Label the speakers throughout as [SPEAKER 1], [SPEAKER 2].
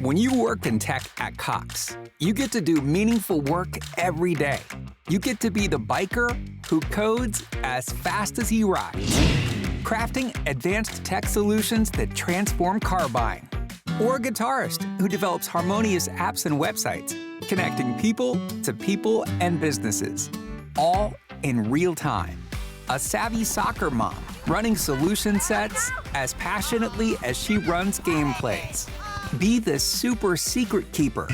[SPEAKER 1] When you work in tech at Cox, you get to do meaningful work every day. You get to be the biker who codes as fast as he rides, crafting advanced tech solutions that transform car buying. Or a guitarist who develops harmonious apps and websites, connecting people and businesses, all in real time. A savvy soccer mom running solution sets as passionately as she runs gameplays. Be the super secret keeper,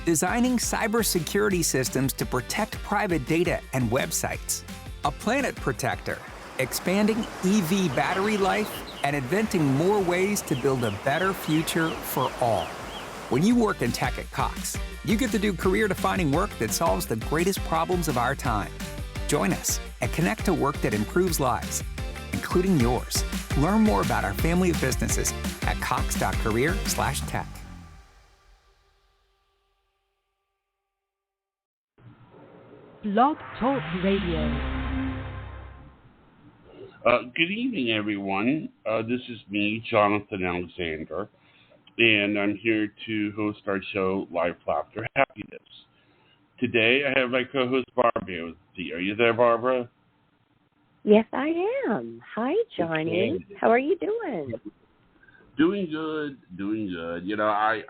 [SPEAKER 1] designing cybersecurity systems to protect private data and websites. A planet protector, expanding EV battery life and inventing more ways to build a better future for all. When you work in tech at Cox, you get to do career-defining work that solves the greatest problems of our time. Join us and connect to work that improves lives, including yours. Learn more about our family of businesses at cox.career/tech.
[SPEAKER 2] Blog Talk Radio.
[SPEAKER 3] Good evening, everyone. This is me, Jonathan Alexander, and I'm here to host our show, Life, Laughter, Happiness. Today, I have my co-host, Barbara, with me. Are you there, Barbara?
[SPEAKER 4] Yes, I am. Hi, Johnny. Okay. How are you doing?
[SPEAKER 3] Doing good. You know, I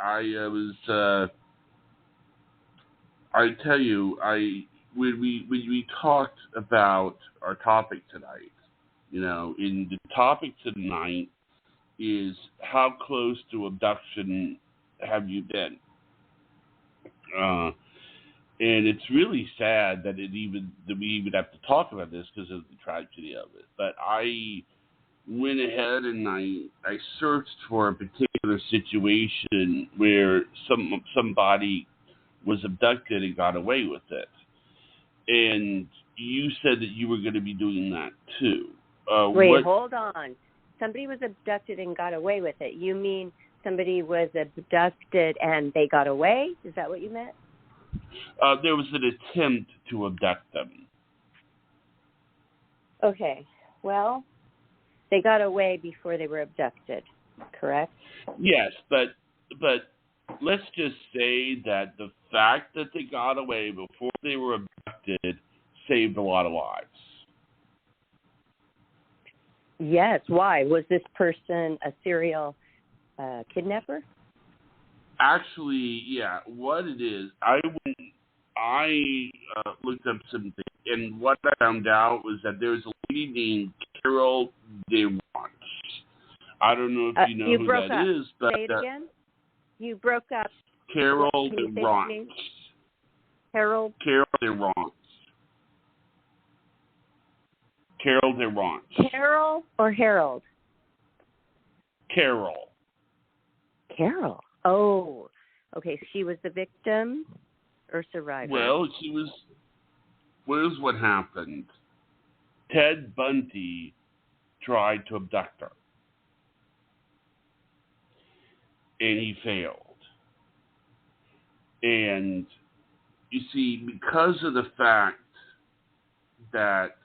[SPEAKER 3] tell you, when we talked about our topic tonight, you know, in the topic tonight is how close to abduction have you been? And it's really sad that we even have to talk about this because of the tragedy of it. But I went ahead and I searched for a particular situation where somebody was abducted and got away with it. And you said that you were going to be doing that too.
[SPEAKER 4] Wait, hold on. Somebody was abducted and got away with it. You mean somebody was abducted and they got away? Is that what you meant?
[SPEAKER 3] There was an attempt to abduct them.
[SPEAKER 4] Okay. Well, they got away before they were abducted, correct?
[SPEAKER 3] Yes, but let's just say that the fact that they got away before they were abducted saved a lot of lives.
[SPEAKER 4] Yes. Why? Was this person a serial kidnapper?
[SPEAKER 3] Actually, yeah. What it is, I looked up something, and what I found out was that there's a lady named Carol Dayle. I don't know if you know who that is, but
[SPEAKER 4] say it again. You broke up.
[SPEAKER 3] Carol Dayle.
[SPEAKER 4] Carol
[SPEAKER 3] Dayle. Carol Dayle.
[SPEAKER 4] Carol or Harold?
[SPEAKER 3] Carol.
[SPEAKER 4] Oh, okay. She was the victim or survivor?
[SPEAKER 3] Well, here's what happened. Ted Bundy tried to abduct her. And he failed. And you see, because of the fact that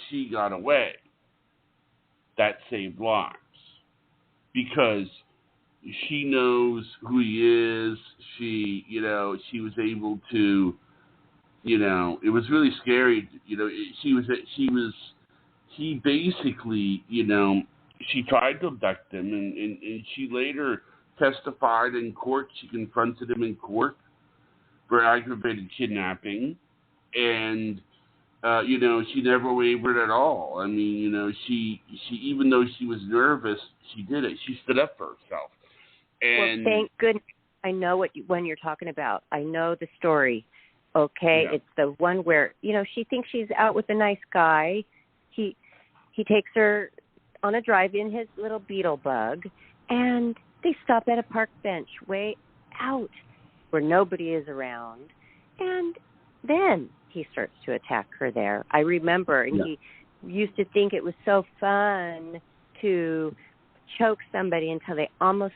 [SPEAKER 3] she got away, that saved lives. Because she knows who he is. She was able to, it was really scary. He basically, she tried to abduct him, and she later testified in court. She confronted him in court for aggravated kidnapping, and she never wavered at all. I mean, she even though she was nervous, she did it. She stood up for herself. And
[SPEAKER 4] well, thank goodness. I know when you're talking about. I know the story. Okay, yeah. It's the one where she thinks she's out with a nice guy. He takes her on a drive in his little Beetle Bug, and they stop at a park bench way out where nobody is around, and then he starts to attack her there. I remember, and he used to think it was so fun to choke somebody until they almost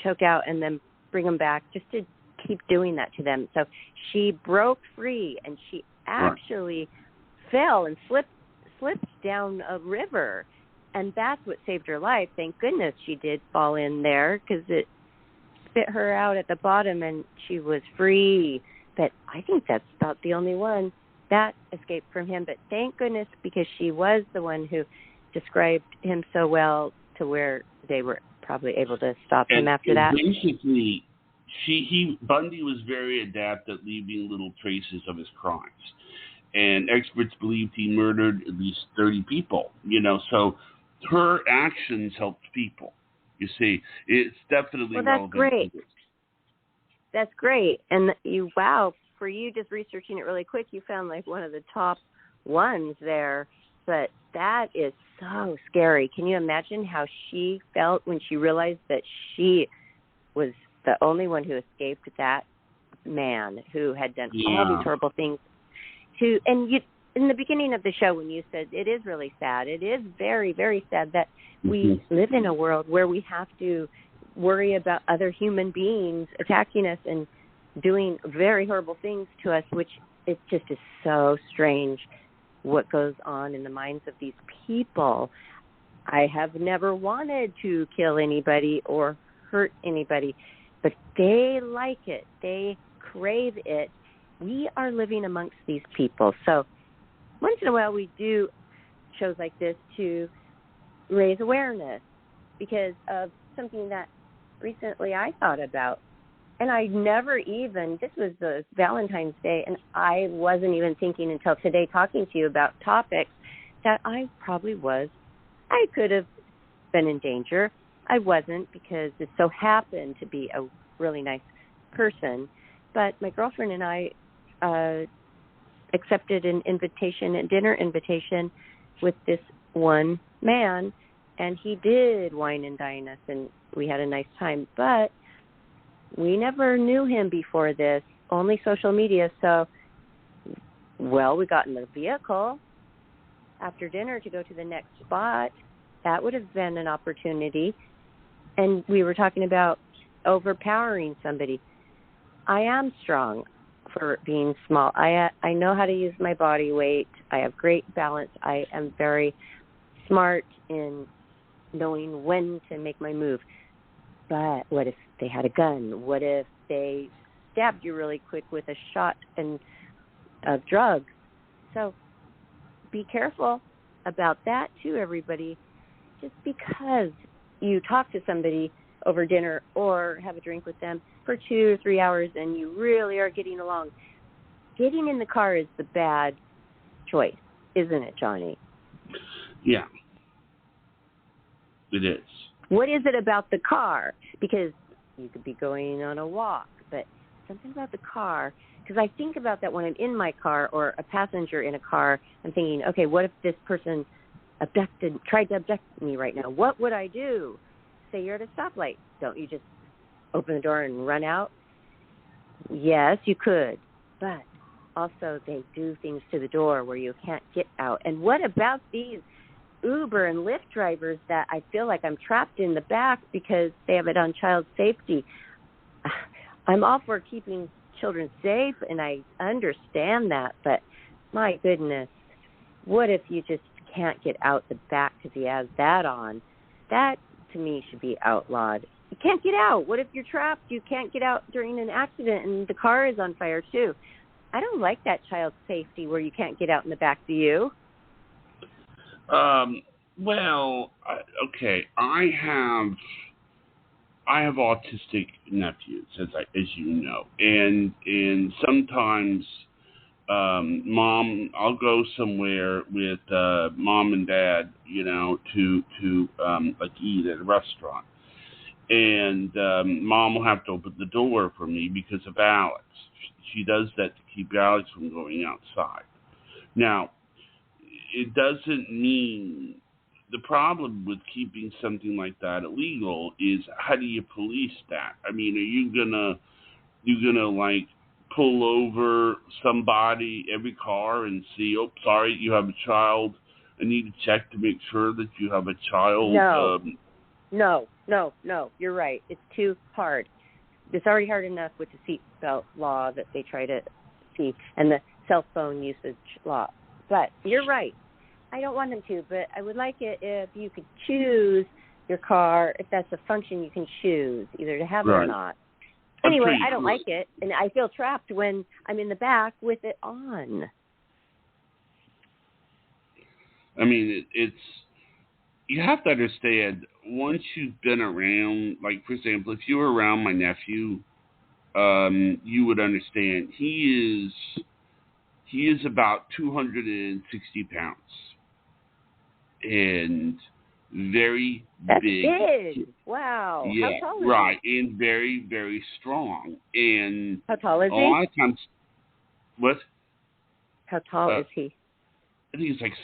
[SPEAKER 4] choke out and then bring them back, just to keep doing that to them. So she broke free, and she actually fell and slipped down a river, and that's what saved her life. Thank goodness she did fall in there, because spit her out at the bottom and she was free. But I think that's about the only one that escaped from him. But thank goodness, because she was the one who described him so well to where they were probably able to stop him after that.
[SPEAKER 3] Basically, Bundy was very adept at leaving little traces of his crimes. And experts believed he murdered at least 30 people, so her actions helped people. You see, it's definitely relevant.
[SPEAKER 4] Well, that's great. That's great. And for you just researching it really quick, you found like one of the top ones there. But that is so scary. Can you imagine how she felt when she realized that she was the only one who escaped that man who had done all these horrible things? In the beginning of the show, when you said it is really sad, it is very, very sad that we live in a world where we have to worry about other human beings attacking us and doing very horrible things to us, which it just is so strange what goes on in the minds of these people. I have never wanted to kill anybody or hurt anybody, but they like it. They crave it. We are living amongst these people. So once in a while we do shows like this to raise awareness because of something that recently I thought about. And I never even, this was the Valentine's Day, and I wasn't even thinking until today talking to you about topics that I could have been in danger. I wasn't because it so happened to be a really nice person. But my girlfriend and I accepted a dinner invitation with this one man, and he did wine and dine us, and we had a nice time. But we never knew him before this, only social media. So, we got in the vehicle after dinner to go to the next spot. That would have been an opportunity. And we were talking about overpowering somebody. I am strong for being small. I know how to use my body weight. I have great balance. I am very smart in knowing when to make my move. But what if they had a gun? What if they stabbed you really quick with a shot of drugs? So be careful about that too, everybody. Just because you talk to somebody over dinner or have a drink with them for 2 or 3 hours and you really are getting along, getting in the car is the bad choice, isn't it, Johnny?
[SPEAKER 3] Yeah, it is.
[SPEAKER 4] What is it about the car? Because you could be going on a walk, but something about the car, because I think about that when I'm in my car or a passenger in a car. I'm thinking, okay, what if this person tried to abduct me right now? What would I do? Say you're at a stoplight. Don't you just open the door and run out? Yes, you could. But also they do things to the door where you can't get out. And what about these Uber and Lyft drivers that I feel like I'm trapped in the back because they have it on child safety? I'm all for keeping children safe, and I understand that. But my goodness, what if you just can't get out the back because he has that on? That, to me, should be outlawed. You can't get out. What if you're trapped? You can't get out during an accident and the car is on fire, too. I don't like that child safety where you can't get out in the back. Do you?
[SPEAKER 3] Okay. I have autistic nephews, as you know, and sometimes, I'll go somewhere with mom and dad, to like eat at a restaurant, and mom will have to open the door for me because of Alex. She does that to keep Alex from going outside. Now, it doesn't mean the problem with keeping something like that illegal is how do you police that? I mean, are you gonna like pull over somebody, every car, and see, oh, sorry, you have a child. I need to check to make sure that you have a child.
[SPEAKER 4] No, you're right. It's too hard. It's already hard enough with the seatbelt law that they try to see and the cell phone usage law. But you're right. I don't want them to, but I would like it if you could choose your car, if that's a function you can choose, either to have it
[SPEAKER 3] Right.
[SPEAKER 4] or not.
[SPEAKER 3] I'm
[SPEAKER 4] Anyway,
[SPEAKER 3] sure
[SPEAKER 4] I don't like it, and I feel trapped when I'm in the back with it on.
[SPEAKER 3] I mean, it's you have to understand, once you've been around, like, for example, if you were around my nephew, you would understand. He is about 260 pounds and very
[SPEAKER 4] That's
[SPEAKER 3] big.
[SPEAKER 4] big. Wow.
[SPEAKER 3] Yeah,
[SPEAKER 4] How tall is
[SPEAKER 3] right, and very, very strong. And
[SPEAKER 4] he? How tall is
[SPEAKER 3] a
[SPEAKER 4] he?
[SPEAKER 3] lot of times, what?
[SPEAKER 4] How tall is he?
[SPEAKER 3] I think it's like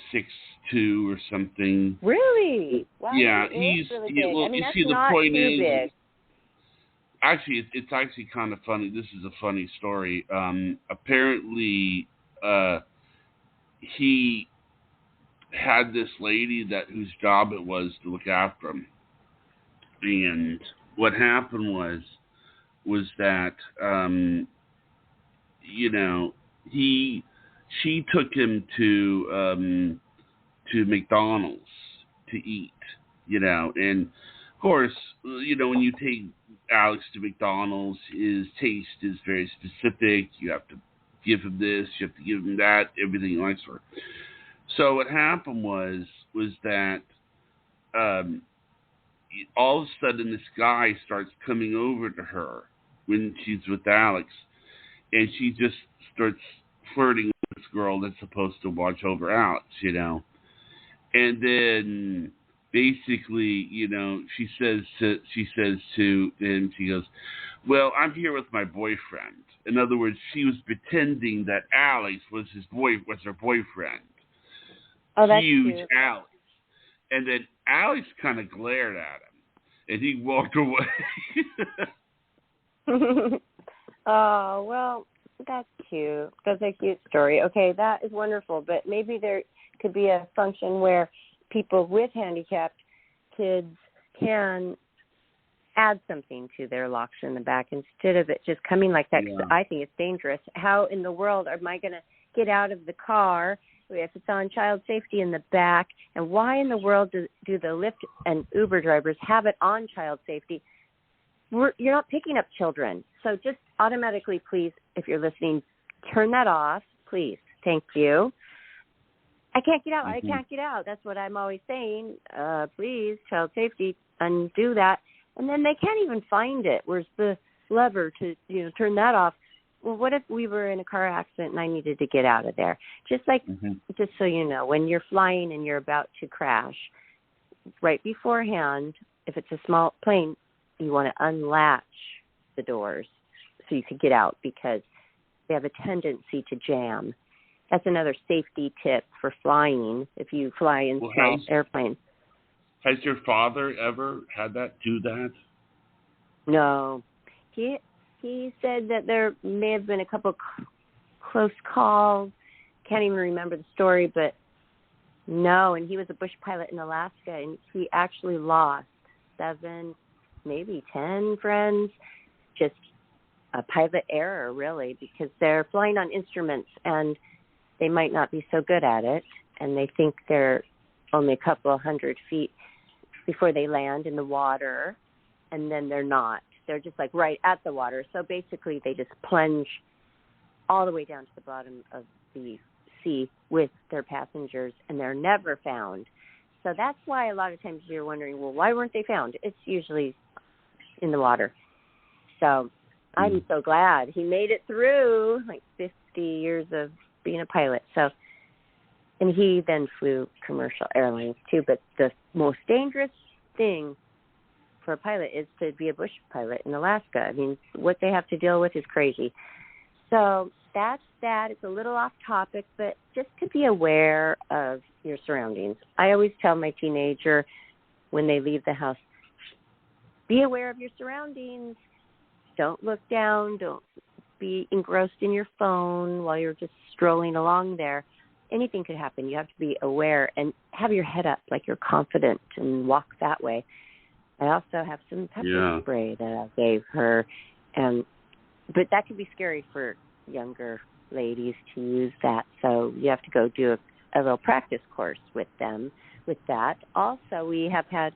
[SPEAKER 3] 6'2" or something.
[SPEAKER 4] Really? Wow.
[SPEAKER 3] Yeah,
[SPEAKER 4] he is really big.
[SPEAKER 3] well,
[SPEAKER 4] I mean,
[SPEAKER 3] you
[SPEAKER 4] that's
[SPEAKER 3] see, the
[SPEAKER 4] not
[SPEAKER 3] point
[SPEAKER 4] too
[SPEAKER 3] is,
[SPEAKER 4] big.
[SPEAKER 3] actually, it's actually kind of funny. This is a funny story. Apparently, he had this lady whose job it was to look after him, and what happened was that she took him to McDonald's to eat, and of course, when you take Alex to McDonald's, his taste is very specific. You have to give him this, you have to give him that, everything he likes for. So what happened was that all of a sudden this guy starts coming over to her when she's with Alex, and she just starts flirting with this girl that's supposed to watch over Alex, and then basically, she says to him, she goes, "Well, I'm here with my boyfriend." In other words, she was pretending that Alex was her boyfriend.
[SPEAKER 4] Oh, that's
[SPEAKER 3] Huge
[SPEAKER 4] cute.
[SPEAKER 3] Alex. And then Alex kind of glared at him, and he walked away.
[SPEAKER 4] Oh, well, that's cute. That's a cute story. Okay, that is wonderful. But maybe there could be a function where people with handicapped kids can add something to their locks in the back instead of it just coming like that, because I think it's dangerous. How in the world am I going to get out of the car if it's on child safety in the back? And why in the world do the Lyft and Uber drivers have it on child safety? You're not picking up children. So just automatically, please, if you're listening, turn that off, please. Thank you. I can't get out. Mm-hmm. I can't get out. That's what I'm always saying. Please, child safety, undo that. And then they can't even find it. Where's the lever to, turn that off? Well, what if we were in a car accident and I needed to get out of there? Just so you know, when you're flying and you're about to crash, right beforehand, if it's a small plane, you want to unlatch the doors so you could get out, because they have a tendency to jam. That's another safety tip for flying if you fly in small airplanes.
[SPEAKER 3] Has your father ever had do that?
[SPEAKER 4] No. He said that there may have been a couple close calls. Can't even remember the story, but no. And he was a bush pilot in Alaska, and he actually lost 7, maybe 10 friends. Just a pilot error, really, because they're flying on instruments, and they might not be so good at it, and they think they're only a couple of 100 feet before they land in the water, and then they're not. They're just like right at the water. So basically they just plunge all the way down to the bottom of the sea with their passengers, and they're never found. So that's why a lot of times you're wondering, well, why weren't they found? It's usually in the water. So I'm so glad he made it through like 50 years of being a pilot. So, and he then flew commercial airlines too. But the most dangerous thing for a pilot is to be a bush pilot in Alaska. I mean, what they have to deal with is crazy. So that's that. It's a little off topic, but just to be aware of your surroundings. I always tell my teenager when they leave the house, be aware of your surroundings. Don't look down. Don't be engrossed in your phone while you're just strolling along there. Anything could happen. You have to be aware and have your head up like you're confident and walk that way. I also have some pepper spray that I gave her, but that could be scary for younger ladies to use that. So you have to go do a little practice course with them with that. Also, we have had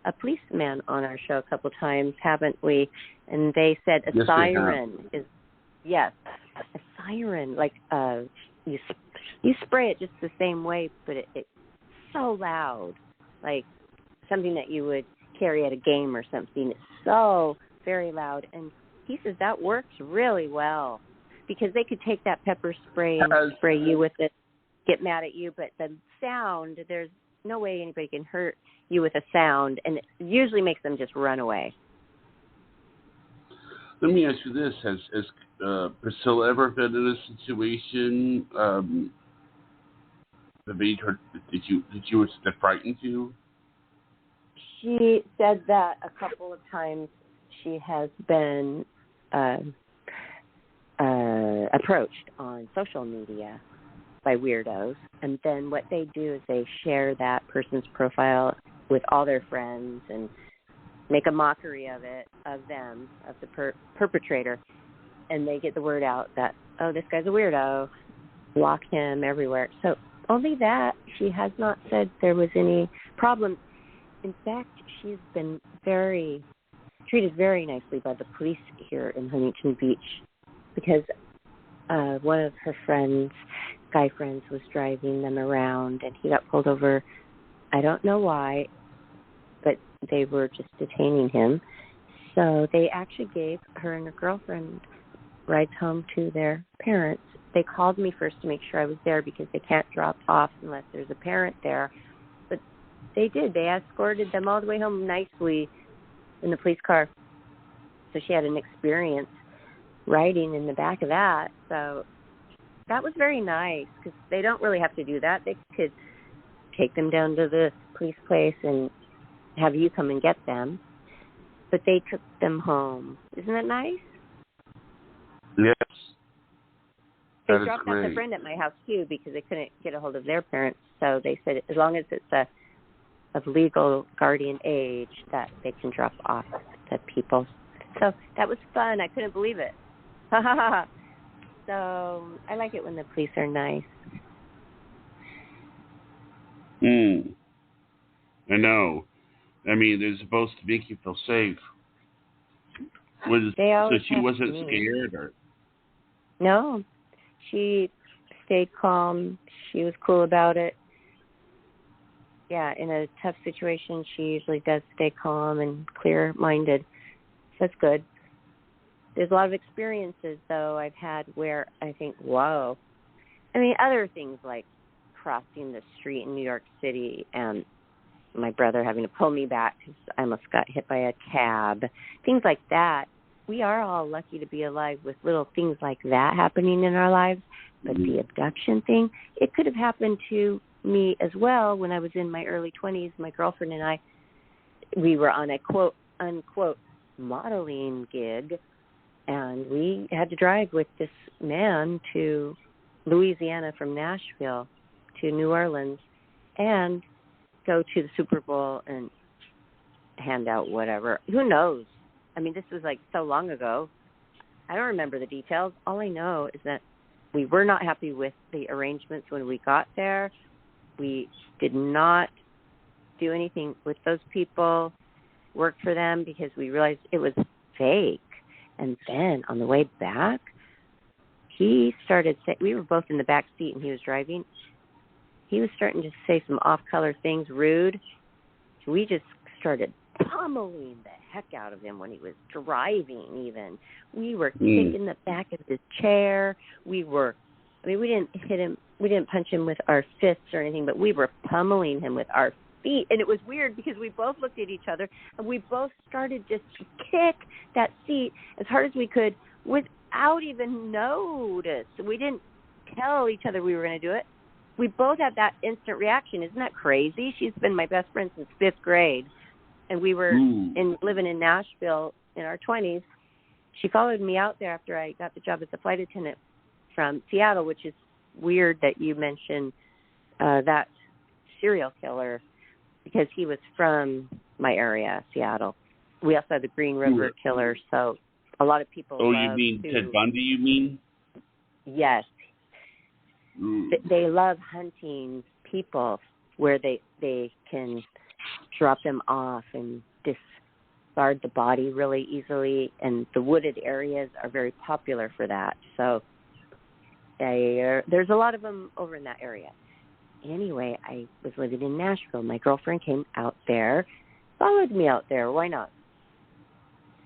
[SPEAKER 4] a policeman on our show a couple times, haven't we? And they said a siren is, yes, a siren. Like you spray it just the same way, but it's so loud, like something that you would carry at a game or something. It's so very loud. And he says that works really well because they could take that pepper spray and spray you with it, get mad at you, but the sound, there's no way anybody can hurt you with a sound, and it usually makes them just run away.
[SPEAKER 3] Let me ask you this: Has Priscilla ever been in a situation that made her that you were frightened you?
[SPEAKER 4] She said that a couple of times. She has been approached on social media by weirdos, and then what they do is they share that person's profile with all their friends and make a mockery of it, of them, of the perpetrator, and they get the word out that, oh, this guy's a weirdo, block him everywhere. So only that. She has not said there was any problem. In fact, she's been treated very nicely by the police here in Huntington Beach because one of her guy friends, was driving them around, and he got pulled over. I don't know why, but they were just detaining him. So they actually gave her and her girlfriend rides home to their parents. They called me first to make sure I was there because they can't drop off unless there's a parent there. But they did. They escorted them all the way home nicely in the police car. So she had an experience riding in the back of that. So that was very nice because they don't really have to do that. They could take them down to the police place and have you come and get them. But they took them home. Isn't that nice?
[SPEAKER 3] Yes.
[SPEAKER 4] They dropped off a friend at my house, too, because they couldn't get a hold of their parents. So they said as long as it's of legal guardian age that they can drop off the people. So that was fun. I couldn't believe it. So I like it when the police are nice.
[SPEAKER 3] I know. I mean, they're supposed to make you feel safe. So she wasn't scared? Or?
[SPEAKER 4] No. She stayed calm. She was cool about it. Yeah, in a tough situation, she usually does stay calm and clear-minded. So that's good. There's a lot of experiences, though, I've had where I think, whoa. I mean, other things like crossing the street in New York City and my brother having to pull me back because I almost got hit by a cab. Things like that. We are all lucky to be alive with little things like that happening in our lives. But the abduction thing, it could have happened to me as well when I was in my early 20s. My girlfriend and I, we were on a quote, unquote, modeling gig, and we had to drive with this man to Louisiana from Nashville to New Orleans and go to the Super Bowl and hand out whatever. Who knows? I mean, this was like so long ago. I don't remember the details. All I know is that we were not happy with the arrangements when we got there. We did not do anything with those people, work for them, because we realized it was fake. And then on the way back, he started saying, we were both in the back seat and he was driving. He was starting to say some off-color things, rude. So we just started pummeling the heck out of him when he was driving even. We were kicking the back of his chair. We didn't hit him. We didn't punch him with our fists or anything, but we were pummeling him with our feet. And it was weird because we both looked at each other and we both started just to kick that seat as hard as we could without even notice. We didn't tell each other we were going to do it. We both had that instant reaction. Isn't that crazy? She's been my best friend since 5th grade. And we were living in Nashville in our 20s. She followed me out there after I got the job as a flight attendant from Seattle, which is weird that you mentioned that serial killer because he was from my area, Seattle. We also had the Green River Killer, so a lot of people
[SPEAKER 3] you mean Ted Bundy, you mean?
[SPEAKER 4] Yes. They love hunting people where they can drop them off and discard the body really easily, and the wooded areas are very popular for that. So there's a lot of them over in that area. Anyway, I was living in Nashville. My girlfriend came out there, followed me out there. Why not?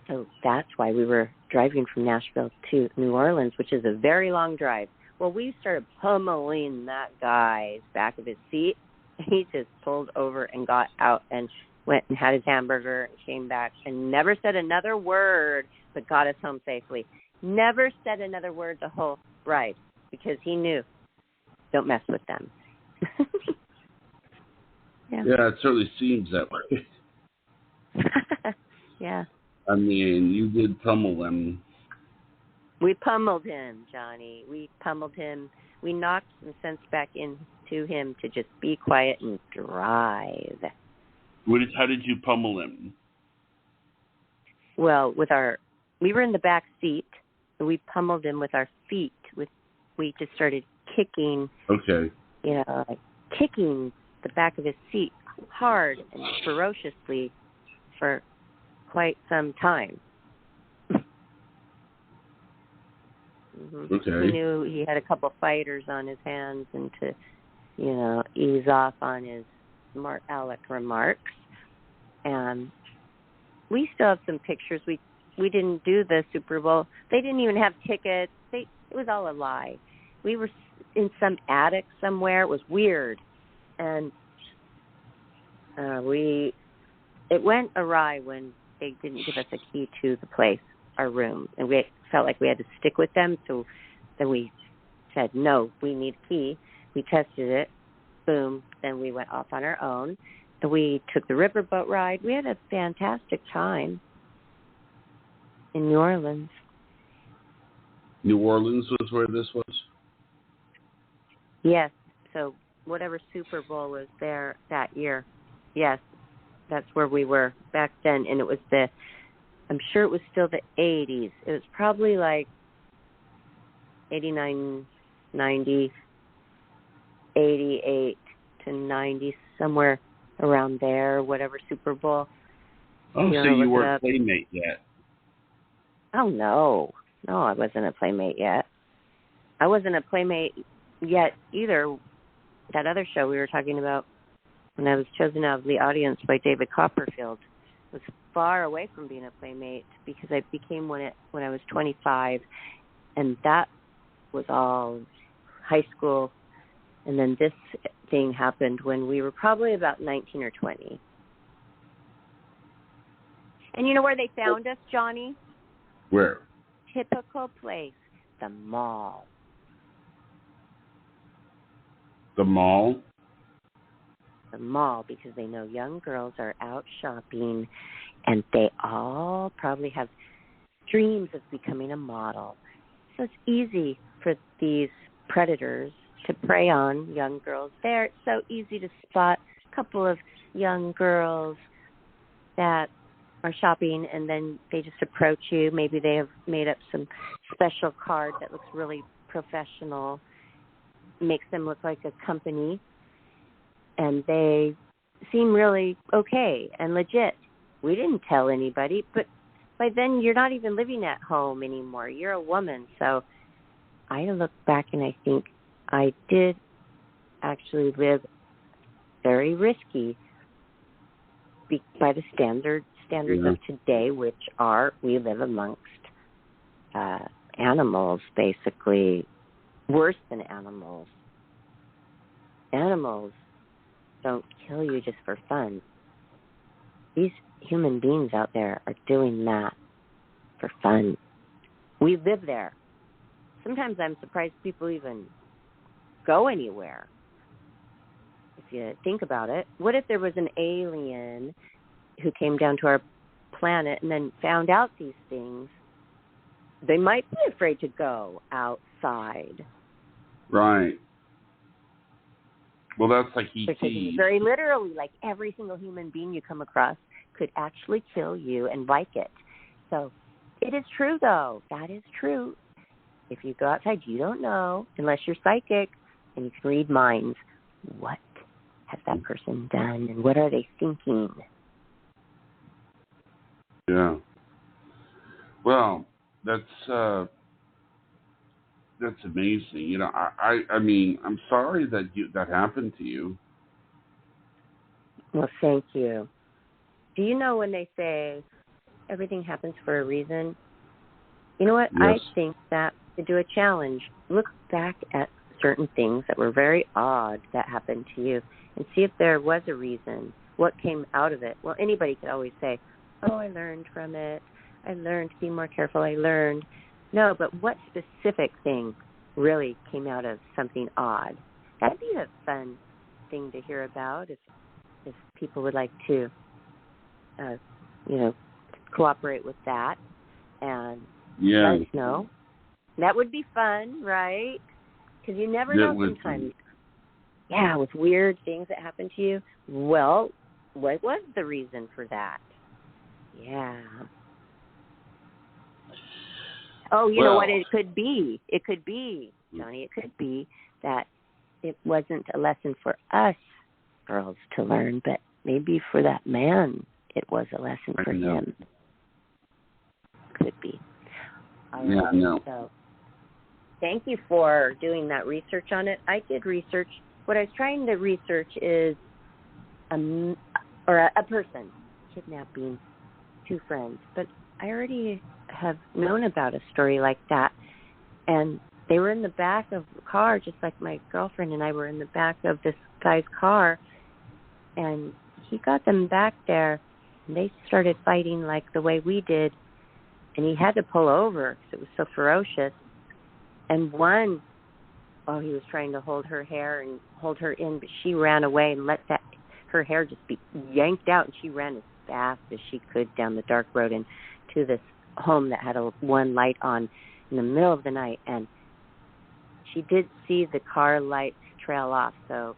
[SPEAKER 4] So that's why we were driving from Nashville to New Orleans, which is a very long drive. Well, we started pummeling that guy's back of his seat. He just pulled over and got out and went and had his hamburger and came back and never said another word, but got us home safely. Never said another word the whole ride because he knew, don't mess with them.
[SPEAKER 3] Yeah, it certainly seems that way.
[SPEAKER 4] Yeah.
[SPEAKER 3] I mean, you did pummel them.
[SPEAKER 4] We pummeled him, Johnny. We pummeled him. We knocked some sense back into him to just be quiet and drive.
[SPEAKER 3] How did you pummel him?
[SPEAKER 4] Well, we were in the back seat, and we pummeled him with our feet. We just started kicking.
[SPEAKER 3] Okay.
[SPEAKER 4] Like kicking the back of his seat hard and ferociously for quite some time. Mm-hmm.
[SPEAKER 3] Okay.
[SPEAKER 4] He knew he had a couple fighters on his hands and to, ease off on his smart aleck remarks. And we still have some pictures. We didn't do the Super Bowl. They didn't even have tickets. It was all a lie. We were in some attic somewhere. It was weird. And it went awry when they didn't give us a key to the place, our room. And we felt like we had to stick with them. So then we said, no, we need a key. We tested it. Boom. Then we went off on our own. And we took the riverboat ride. We had a fantastic time in New Orleans.
[SPEAKER 3] New Orleans was where this was?
[SPEAKER 4] Yes. So whatever Super Bowl was there that year, yes, that's where we were back then. And it was I'm sure it was still the 80s. It was probably like 89, 90, 88 to 90, somewhere around there, whatever Super Bowl.
[SPEAKER 3] Oh, so you weren't a Playmate yet.
[SPEAKER 4] Oh, no. No, I wasn't a Playmate yet. I wasn't a Playmate yet either. That other show we were talking about, when I was chosen out of the audience by David Copperfield, was far away from being a Playmate because I became one when I was 25, and that was all high school. And then this thing happened when we were probably about 19 or 20. And you know where they found us, Johnny?
[SPEAKER 3] Where?
[SPEAKER 4] Typical place, the mall.
[SPEAKER 3] The mall?
[SPEAKER 4] The mall, because they know young girls are out shopping, and they all probably have dreams of becoming a model. So it's easy for these predators to prey on young girls there. It's so easy to spot a couple of young girls that are shopping, and then they just approach you. Maybe they have made up some special card that looks really professional, makes them look like a company, and they seem really okay and legit. We didn't tell anybody, but by then you're not even living at home anymore. You're a woman. So I look back and I think I did actually live very risky by the standards of today, which are we live amongst animals, basically worse than animals. Animals don't kill you just for fun. These human beings out there are doing that for fun. We live there. Sometimes I'm surprised people even go anywhere. If you think about it, what if there was an alien who came down to our planet and then found out these things? They might be afraid to go outside.
[SPEAKER 3] Right. Well, that's like E.T.
[SPEAKER 4] Because very literally, like every single human being you come across could actually kill you and like it. So it is true, though. That is true. If you go outside, you don't know, unless you're psychic and you can read minds, what has that person done, and what are they thinking?
[SPEAKER 3] Yeah. Well, that's amazing. You know, I mean, I'm sorry that that happened to you.
[SPEAKER 4] Well, thank you. Do you know when they say everything happens for a reason? You know what?
[SPEAKER 3] Yes.
[SPEAKER 4] I think that to do a challenge, look back at certain things that were very odd that happened to you and see if there was a reason. What came out of it? Well, anybody could always say, oh, I learned from it. I learned to be more careful. I learned. No, but what specific thing really came out of something odd? That'd be a fun thing to hear about if people would like to, cooperate with that and let us know. That would be fun, right? Because you never know sometimes. Yeah, with weird things that happen to you. Well, what was the reason for that? Yeah. Oh, you know what it could be? It could be, Johnny, it could be that it wasn't a lesson for us girls to learn, but maybe for that man it was a lesson for him. Could be. So thank you for doing that research on it. I did research. What I was trying to research is a person kidnapping two friends, but I already have known about a story like that, and they were in the back of the car, just like my girlfriend and I were in the back of this guy's car, and he got them back there, and they started fighting like the way we did, and he had to pull over because it was so ferocious. And one, he was trying to hold her hair and hold her in, but she ran away and let her hair just be yanked out, and she ran as fast as she could down the dark road and to this home that had one light on in the middle of the night. And she did see the car lights trail off, so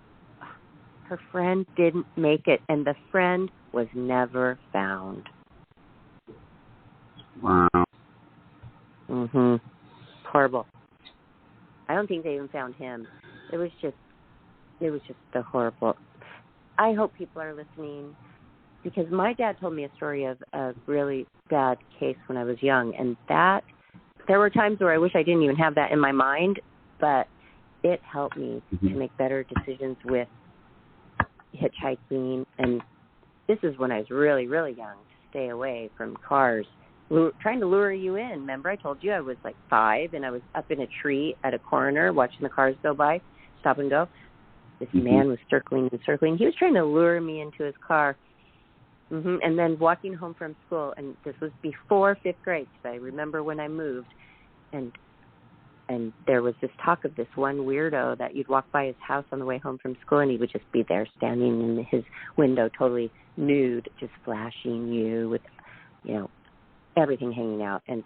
[SPEAKER 4] her friend didn't make it, and the friend was never found.
[SPEAKER 3] Wow.
[SPEAKER 4] Horrible. I don't think they even found him. It was just the horrible. I hope people are listening, because my dad told me a story of a really bad case when I was young, and that there were times where I wish I didn't even have that in my mind, but it helped me to make better decisions with hitchhiking. And this is when I was really, really young, to stay away from cars trying to lure you in. Remember, I told you I was like 5, and I was up in a tree at a corner watching the cars go by, stop and go. This man was circling and circling. He was trying to lure me into his car. And then walking home from school, and this was before 5th grade, so I remember when I moved, and there was this talk of this one weirdo that you'd walk by his house on the way home from school, and he would just be there standing in his window totally nude, just flashing you with, everything hanging out. And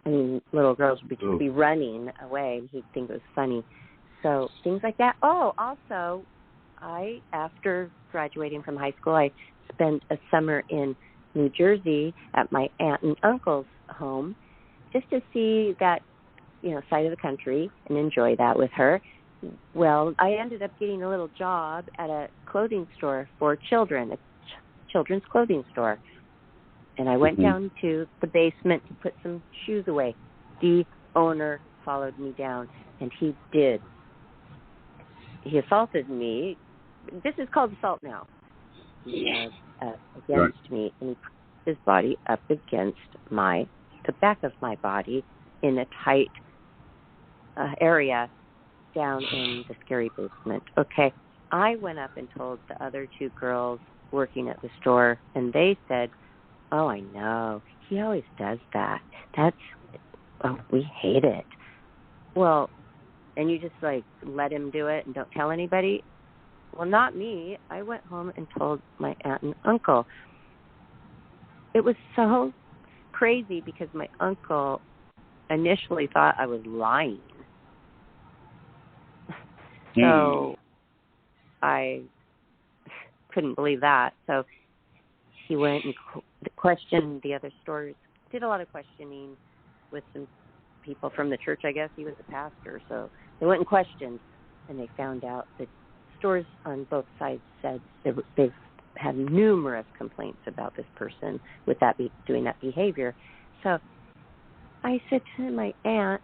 [SPEAKER 4] I mean, little girls would just be running away, and he'd think it was funny. So things like that. Oh, also, after graduating from high school, I spent a summer in New Jersey at my aunt and uncle's home, just to see that, side of the country and enjoy that with her. Well, I ended up getting a little job at a clothing store for children, a children's clothing store. And I went down to the basement to put some shoes away. The owner followed me down, and he did. He assaulted me. This is called assault now. He was against me, and he put his body up against the back of my body in a tight area down in the scary basement. Okay, I went up and told the other 2 girls working at the store, and they said, oh, I know. He always does that. We hate it. Well, and you just let him do it and don't tell anybody? Well, not me. I went home and told my aunt and uncle. It was so crazy because my uncle initially thought I was lying. So I couldn't believe that. So he went and questioned the other stores, did a lot of questioning with some people from the church, I guess. He was a pastor, so they went and questioned, and they found out that stores on both sides said they've had numerous complaints about this person with doing that behavior. So I said to my aunt,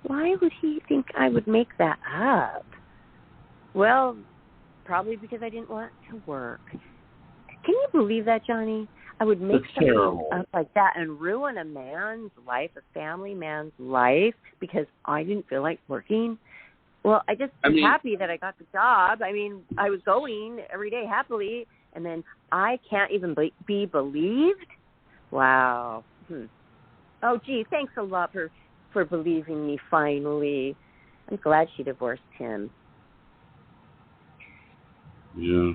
[SPEAKER 4] why would he think I would make that up? Well, probably because I didn't want to work. Can you believe that, Johnny? I would make something up like that and ruin a man's life, a family man's life, because I didn't feel like working. Well, I was happy that I got the job. I mean, I was going every day happily, and then I can't even be believed? Wow. Oh, gee, thanks a lot for believing me finally. I'm glad she divorced him.
[SPEAKER 3] Yeah.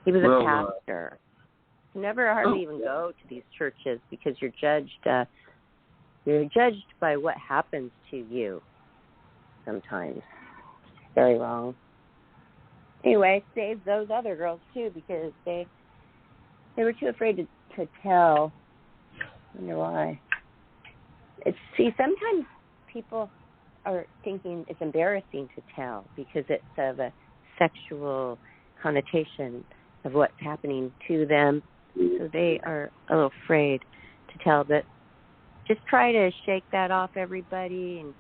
[SPEAKER 4] He was a pastor. You never hardly even go to these churches because you're judged by what happens to you sometimes. Very wrong. Anyway, I saved those other girls too because they were too afraid to tell. I wonder why. Sometimes people are thinking it's embarrassing to tell because it's of a sexual connotation of what's happening to them. So they are a little afraid to tell. But just try to shake that off, everybody, and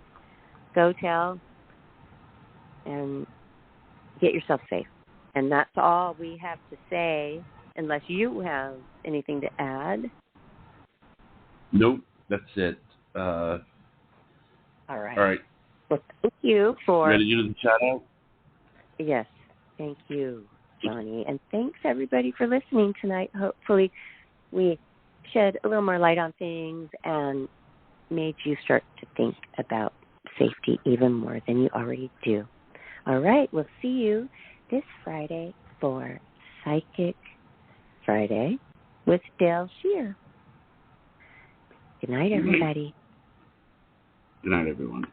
[SPEAKER 4] go tell and get yourself safe. And that's all we have to say, unless you have anything to add.
[SPEAKER 3] Nope, that's it.
[SPEAKER 4] All right.
[SPEAKER 3] All right.
[SPEAKER 4] Well, thank you for...
[SPEAKER 3] Ready to do the shout out?
[SPEAKER 4] Yes, thank you, Johnny. And thanks, everybody, for listening tonight. Hopefully we shed a little more light on things and made you start to think about safety even more than you already do. All right, we'll see you this Friday for Psychic Friday with Dayle Shear. Good night, everybody.
[SPEAKER 3] Good night, everyone.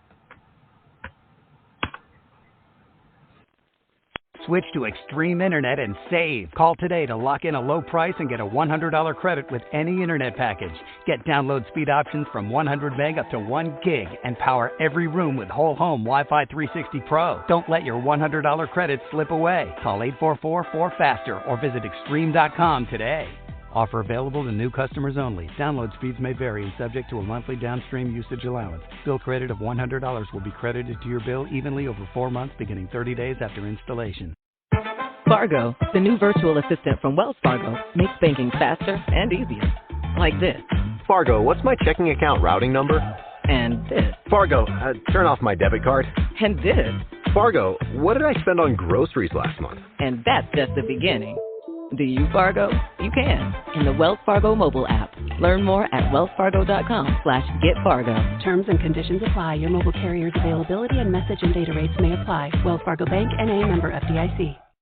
[SPEAKER 1] Switch to Extreme Internet and save. Call today to lock in a low price and get a $100 credit with any internet package. Get download speed options from 100 meg up to 1 gig and power every room with whole home Wi-Fi 360 Pro. Don't let your $100 credit slip away. Call 844-4FASTER or visit extreme.com today. Offer available to new customers only. Download speeds may vary and subject to a monthly downstream usage allowance. Bill credit of $100 will be credited to your bill evenly over 4 months beginning 30 days after installation.
[SPEAKER 5] Fargo, the new virtual assistant from Wells Fargo, makes banking faster and easier. Like this.
[SPEAKER 6] Fargo, what's my checking account routing number?
[SPEAKER 5] And this.
[SPEAKER 6] Fargo, turn off my debit card.
[SPEAKER 5] And this.
[SPEAKER 6] Fargo, what did I spend on groceries last month?
[SPEAKER 5] And that's just the beginning. Do you Fargo? You can in the Wells Fargo mobile app. Learn more at wellsfargo.com/getfargo.
[SPEAKER 7] Terms and conditions apply. Your mobile carrier's availability and message and data rates may apply. Wells Fargo Bank, N.A., member FDIC.